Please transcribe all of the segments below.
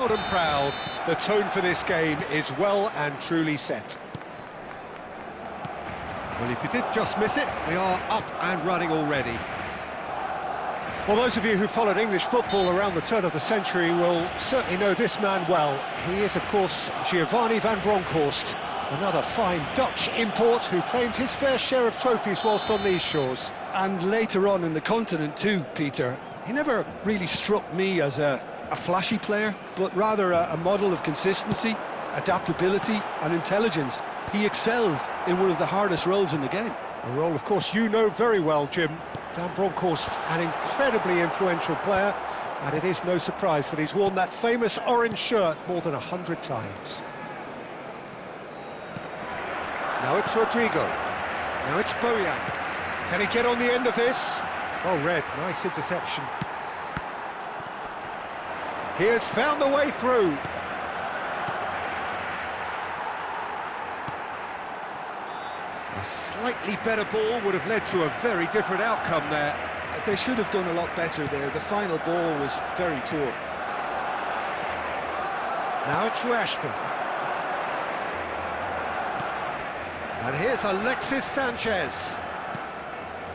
Loud and proud, the tone for this game is well and truly set. Well, if you did just miss it, we are up and running already. Well, those of you who followed English football around the turn of the century will certainly know this man well. He is, of course, Giovanni van Bronckhorst, another fine Dutch import who claimed his fair share of trophies whilst on these shores. And later on in the continent too, Peter. He never really struck me as a flashy player, but rather a model of consistency, adaptability and intelligence. He excelled in one of the hardest roles in the game. A role, of course, you know very well, Jim. Van Bronckhorst, an incredibly influential player, and it is no surprise that he's worn that famous orange shirt more than 100 times. Now it's Rodrigo. Now it's Bojan. Can he get on the end of this? Well read, nice interception. He has found the way through. A slightly better ball would have led to a very different outcome there. They should have done a lot better there. The final ball was very poor. Now it's Rashford. And here's Alexis Sanchez.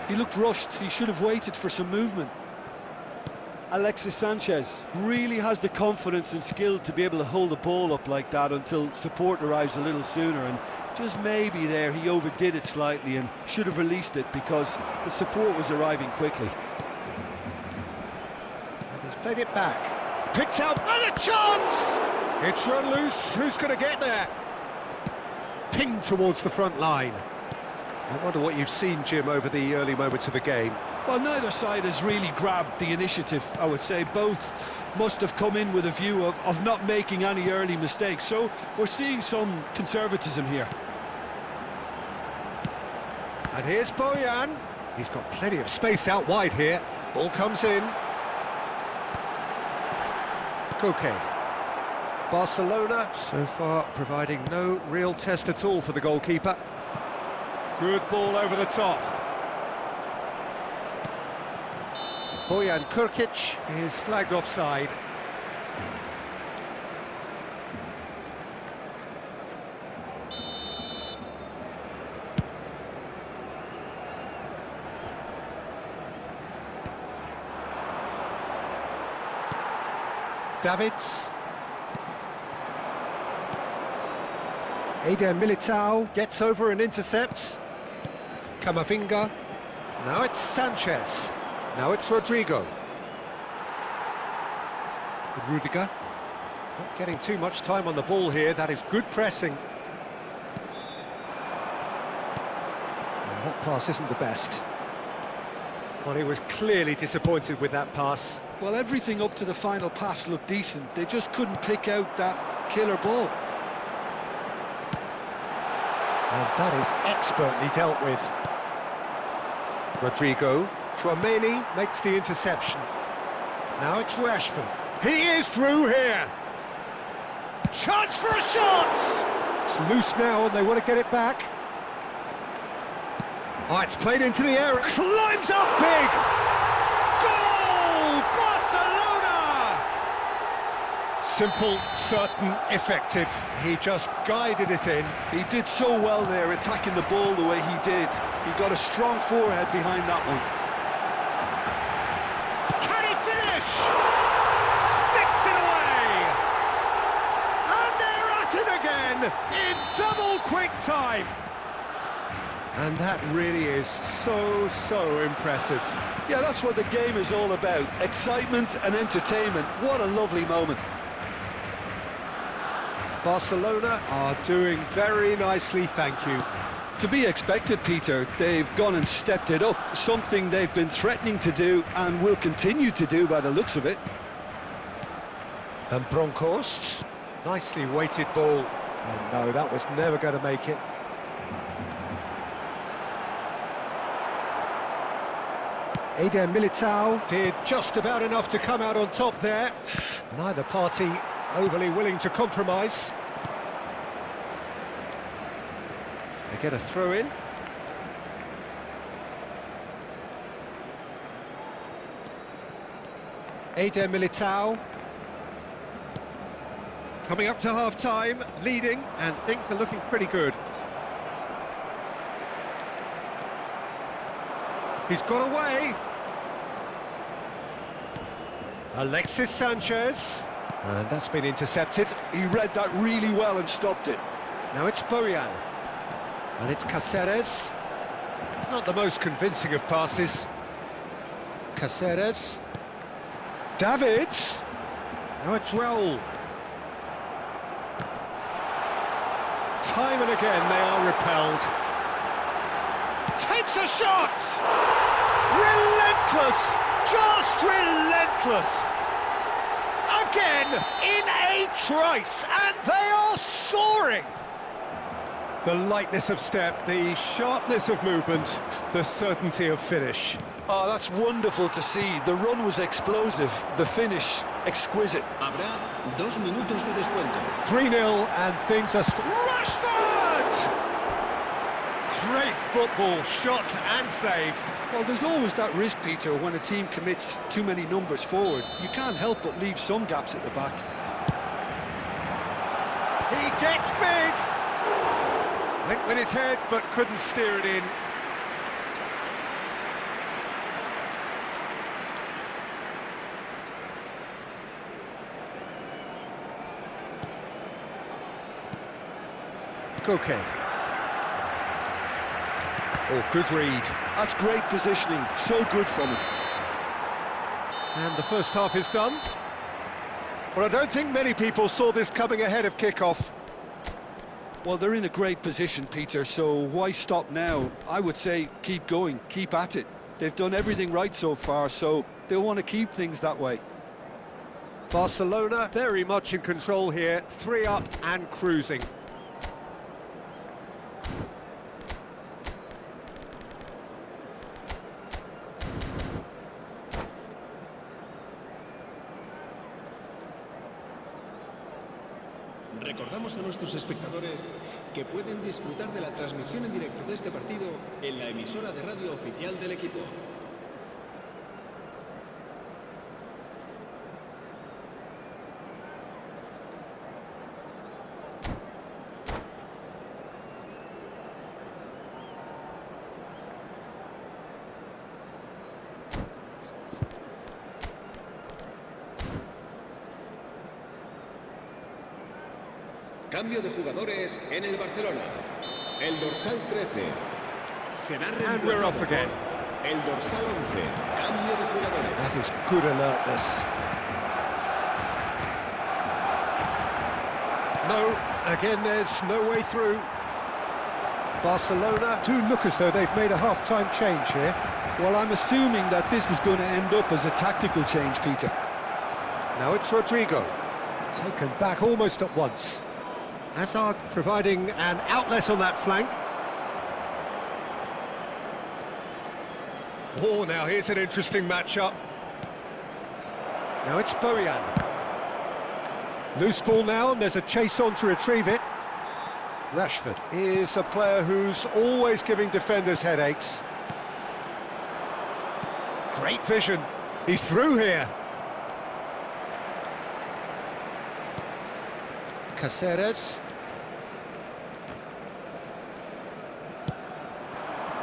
He looked rushed. He should have waited for some movement. Alexis Sanchez really has the confidence and skill to be able to hold the ball up like that until support arrives a little sooner, and just maybe there he overdid it slightly and should have released it because the support was arriving quickly. And he's played it back. Picked out, and a chance! It's run loose. Who's going to get there? Pinged towards the front line. I wonder what you've seen, Jim, over the early moments of the game. Well, neither side has really grabbed the initiative, I would say. Both must have come in with a view of not making any early mistakes, so we're seeing some conservatism here. And here's Bojan. He's got plenty of space out wide here. Ball comes in. Koke. Barcelona, so far providing no real test at all for the goalkeeper. Good ball over the top. Bojan Krkic is flagged offside. Davids. Eder Militao gets over and intercepts. Camavinga. Now it's Sanchez. Now it's Rodrigo. With Rudiger. Not getting too much time on the ball here. That is good pressing. And that pass isn't the best. Well, he was clearly disappointed with that pass. Well, everything up to the final pass looked decent. They just couldn't pick out that killer ball. And that is expertly dealt with. Rodrigo. Tchouaméni makes the interception. Now it's Rashford. He is through here. Chance for a shot! It's loose now and they want to get it back. Oh, it's played into the air. Climbs up big! Goal! Barcelona! Simple, certain, effective. He just guided it in. He did so well there, attacking the ball the way he did. He got a strong forehead behind that one. Can he finish? Sticks it away! And they're at it again in double quick time. And that really is so impressive. Yeah, that's what the game is all about. Excitement and entertainment. What a lovely moment. Barcelona are doing very nicely, thank you. To be expected, Peter. They've gone and stepped it up, something they've been threatening to do and will continue to do by the looks of it. And Bronckhorst, nicely weighted ball. And no, that was never going to make it. Eder Militao did just about enough to come out on top there. Neither party overly willing to compromise. They get a throw in. Eder Militao. Coming up to half-time, leading, and things are looking pretty good. He's got away. Alexis Sanchez. And that's been intercepted. He read that really well and stopped it. Now it's Bojan. And it's Caceres. Not the most convincing of passes. Caceres. Davids. Now it's Raul. Time and again they are repelled. Takes a shot! Relentless! Just relentless! Again, in a trice, and they are soaring! The lightness of step, the sharpness of movement, the certainty of finish. Oh, that's wonderful to see. The run was explosive, the finish exquisite. Habrá 2 minutos de descuento. 3-0 and things are... Rashford! Great football, shot and save. Well, there's always that risk, Peter, when a team commits too many numbers forward. You can't help but leave some gaps at the back. He gets big! Went with his head, but couldn't steer it in. Okay. Oh, good read. That's great positioning, so good from him. And the first half is done. Well, I don't think many people saw this coming ahead of kick-off. Well, they're in a great position, Peter, so why stop now? I would say keep going, keep at it. They've done everything right so far, so they'll want to keep things that way. Barcelona very much in control here, 3 up and cruising. Recordamos a nuestros espectadores que pueden disfrutar de la transmisión en directo de este partido en la emisora de radio oficial del equipo. Cambio de jugadores en el Barcelona. El dorsal 13 será And we're off again. el dorsal 11. Cambio de jugadores. That is good alertness. No, again there's no way through. Barcelona do look as though they've made a half-time change here. Well, I'm assuming that this is going to end up as a tactical change, Peter. Now it's Rodrigo, taken back almost at once. Hazard providing an outlet on that flank. Oh, now here's an interesting matchup. Now it's Bojan. Loose ball now, and there's a chase on to retrieve it. Rashford is a player who's always giving defenders headaches. Great vision. He's through here. Caceres.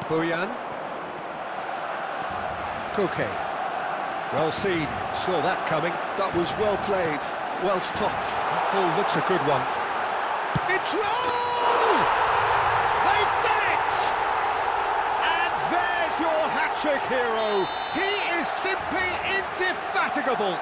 Bojan. Koke. Well seen, saw that coming. That was well played, well stopped. That ball looks a good one. It's Raul! They've done it! And there's your hat-trick hero. He is simply indefatigable.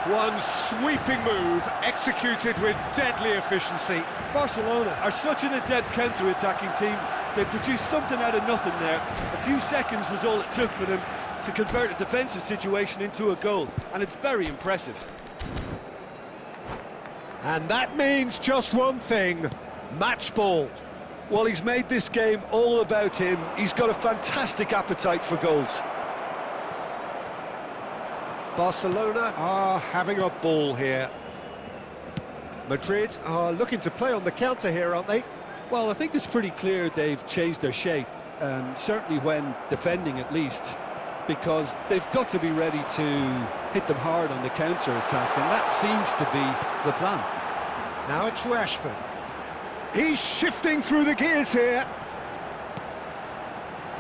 One sweeping move, executed with deadly efficiency. Barcelona are such an adept counter-attacking team. They produced something out of nothing there. A few seconds was all it took for them to convert a defensive situation into a goal, and it's very impressive. And that means just one thing, match ball. Well, he's made this game all about him. He's got a fantastic appetite for goals. Barcelona are having a ball here. Madrid are looking to play on the counter here, aren't they? Well, I think it's pretty clear they've changed their shape, certainly when defending at least. because they've got to be ready to hit them hard on the counter-attack, and that seems to be the plan. Now it's Rashford. He's shifting through the gears here.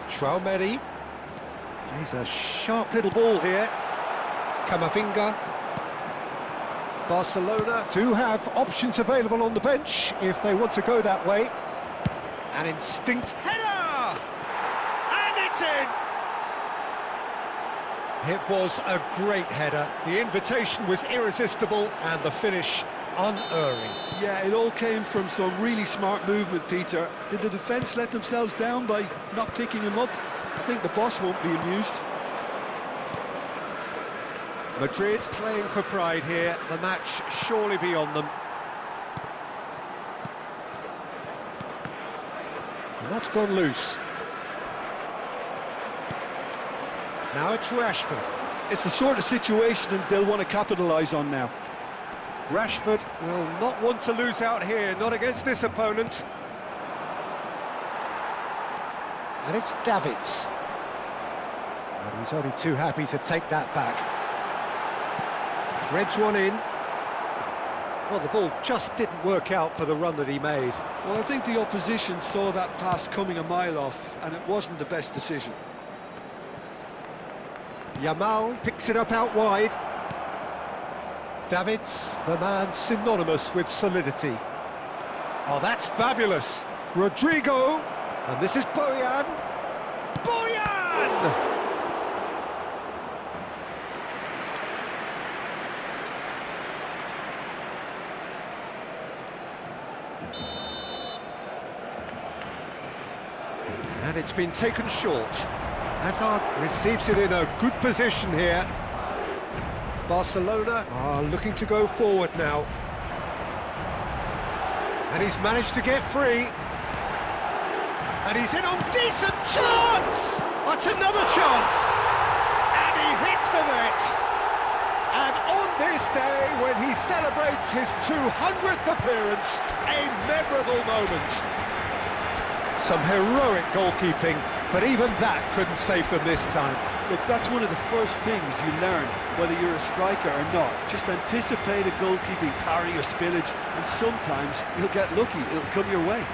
Traoré. Plays a sharp little ball here. Camavinga. Barcelona do have options available on the bench if they want to go that way. An instinct header! And it's in! It was a great header. The invitation was irresistible and the finish unerring. Yeah, it all came from some really smart movement, Peter. Did the defence let themselves down by not picking him up? I think the boss won't be amused. Madrid playing for pride here. The match surely beyond them. And that's gone loose. Now it's Rashford. It's the sort of situation that they'll want to capitalise on now. Rashford will not want to lose out here, not against this opponent. And it's Davids. And he's only too happy to take that back. Threads one in. Well, the ball just didn't work out for the run that he made. Well, I think the opposition saw that pass coming a mile off, and it wasn't the best decision. Yamal picks it up out wide. Davids, the man synonymous with solidity. Oh, that's fabulous. Rodrigo, and this is Bojan. Bojan! And it's been taken short. Hazard receives it in a good position here. Barcelona are looking to go forward now. And he's managed to get free. And he's in on decent chance! That's another chance! And he hits the net! And on this day, when he celebrates his 200th appearance, a memorable moment. Some heroic goalkeeping, but even that couldn't save them this time. Look, that's one of the first things you learn, whether you're a striker or not. Just anticipate a goalkeeping parry or spillage, and sometimes you'll get lucky, it'll come your way.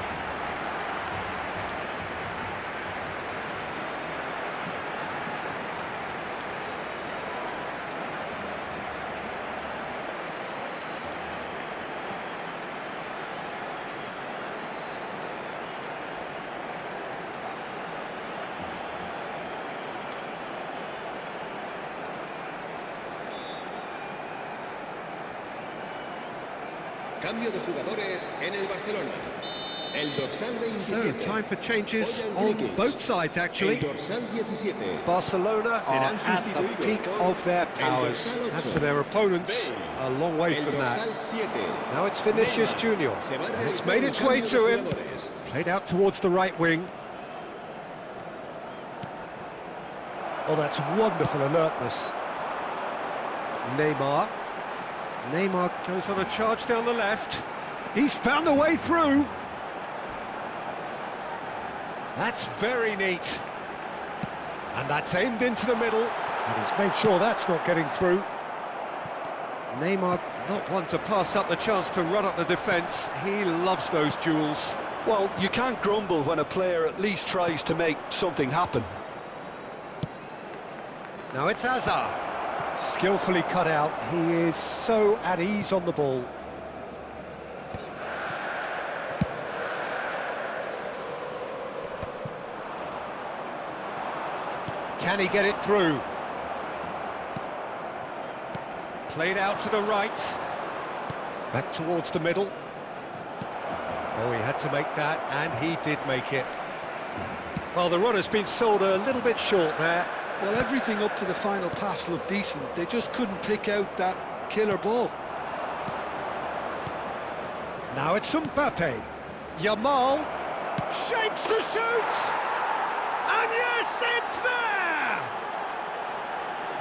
Cambio de jugadores en el Barcelona. El dorsal 27. So, time for changes Boyan on Quique. both sides, actually. El dorsal 17. Barcelona are Serán at the sustituidos peak por of their el powers. dorsal 8. As for their opponents, a long way El from that. dorsal 7. Now it's Vinicius Junior, Se va a and it's realizar made un its way cambio to de him. jugadores. Played out towards the right wing. Oh, that's wonderful alertness. Neymar. Neymar goes on a charge down the left. He's found a way through. That's very neat. And that's aimed into the middle. And he's made sure that's not getting through. Neymar, not one to pass up the chance to run up the defence. He loves those duels. Well, you can't grumble when a player at least tries to make something happen. Now it's Hazard. Skillfully cut out. He is so at ease on the ball. Can he get it through? Played out to the right. Back towards the middle. Oh, he had to make that, and he did make it. Well, the run has been sold a little bit short there. Well, everything up to the final pass looked decent. They just couldn't pick out that killer ball. Now it's Mbappe. Yamal shapes to shoot! And yes, it's there!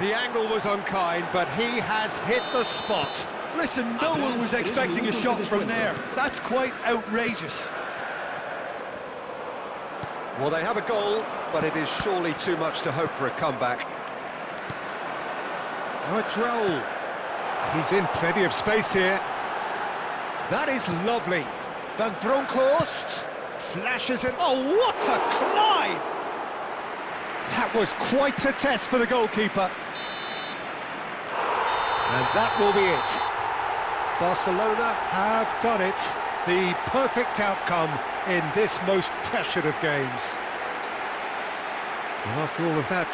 The angle was unkind, but he has hit the spot. Listen, no one was expecting a shot from there. That's quite outrageous. Well, they have a goal, but it is surely too much to hope for a comeback. Droll. He's in plenty of space here. That is lovely. Van Bronckhorst flashes it. Oh, what a climb! That was quite a test for the goalkeeper. And that will be it. Barcelona have done it. The perfect outcome in this most pressured of games. And after all of that,